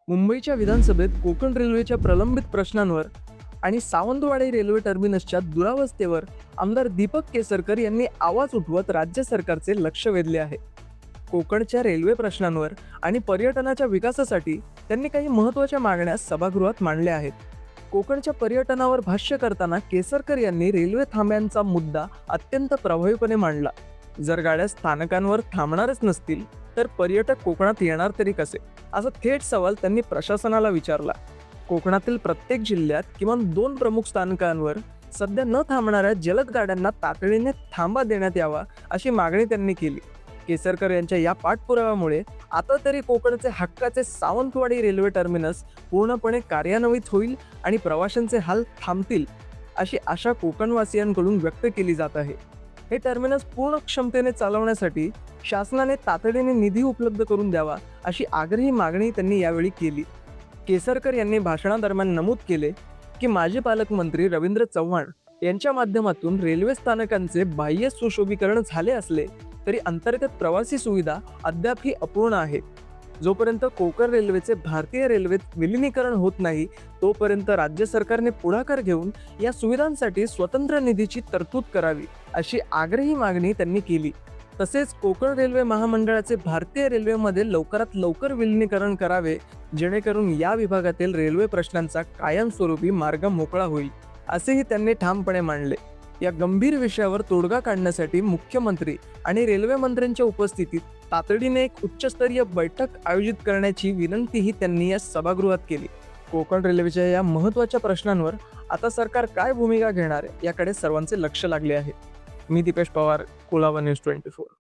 मुंबईच्या विधानसभेत कोकण रेल्वेच्या प्रलंबित प्रश्नांवर आणि सावंतवाडी रेल्वे टर्मिनसच्या दुरावस्थेवर आमदार दीपक केसरकर यांनी आवाज उठवत राज्य सरकारचे लक्ष वेधले आहे. कोकणच्या रेल्वे प्रश्नांवर आणि पर्यटनाच्या विकासासाठी त्यांनी काही महत्त्वाच्या मागण्या सभागृहात मांडल्या आहेत. कोकणच्या पर्यटनावर भाष्य करताना केसरकर यांनी रेल्वे थांब्यांचा मुद्दा अत्यंत प्रभावीपणे मांडला. जर गाड्या स्थानकांवर थांबणारच नसतील तर पर्यटक कोकणात येणार तरी कसे, असा थेट सवाल त्यांनी प्रशासनाला विचारला. कोकणातील प्रत्येक जिल्ह्यात किमान 2 प्रमुख स्थानकांवर सध्या न थांबणाऱ्या जलद गाड्यांना तातडीने थांबा देण्यात यावा, अशी मागणी त्यांनी केली. केसरकर यांच्या या पाठपुराव्यामुळे आता तरी कोकणचे हक्काचे सावंतवाडी रेल्वे टर्मिनस पूर्णपणे कार्यान्वित होईल आणि प्रवाशांचे हाल थांबतील, अशी आशा कोकणवासियांकडून व्यक्त केली जात आहे. हे टर्मिनस पूर्ण क्षमतेने चालवण्यासाठी शासनाने तातडीने निधी उपलब्ध करून द्यावा, अशी आग्रही मागणी त्यांनी यावेळी केली. केसरकर यांनी भाषणादरम्यान नमूद केले की माजी पालकमंत्री रवींद्र चव्हाण यांच्या माध्यमातून रेल्वे स्थानकांचे बाह्य सुशोभीकरण झाले असले तरी अंतर्गत प्रवासी सुविधा अद्यापही अपूर्ण आहे. जोपर्यंत कोकण रेल्वेचे भारतीय रेल्वेत विलिनीकरण होत नाही तोपर्यंत राज्य सरकारने पुढाकार घेऊन या सुविधांसाठी स्वतंत्र निधीची तरतूद करावी, अशी आग्रही मागणी त्यांनी केली. तसेच कोकण रेल्वे महामंडळाचे भारतीय रेल्वेमध्ये लवकरात लवकर विलिनीकरण करावे, जेणेकरून या विभागातील रेल्वे प्रश्नांचा कायमस्वरूपी मार्ग मोकळा होईल, असेही त्यांनी ठामपणे मांडले. या गंभीर विषयावर तोडगा काढण्यासाठी मुख्यमंत्री आणि रेल्वे मंत्र्यांच्या उपस्थितीत तातडीने एक उच्चस्तरीय बैठक आयोजित करण्याची विनंतीही त्यांनी या सभागृहात केली. कोकण रेल्वेच्या या महत्त्वाच्या प्रश्नांवर आता सरकार काय भूमिका घेणार याकडे सर्वांचे लक्ष लागले आहे. मी दीपेश पवार, कुलाबा न्यूज 24.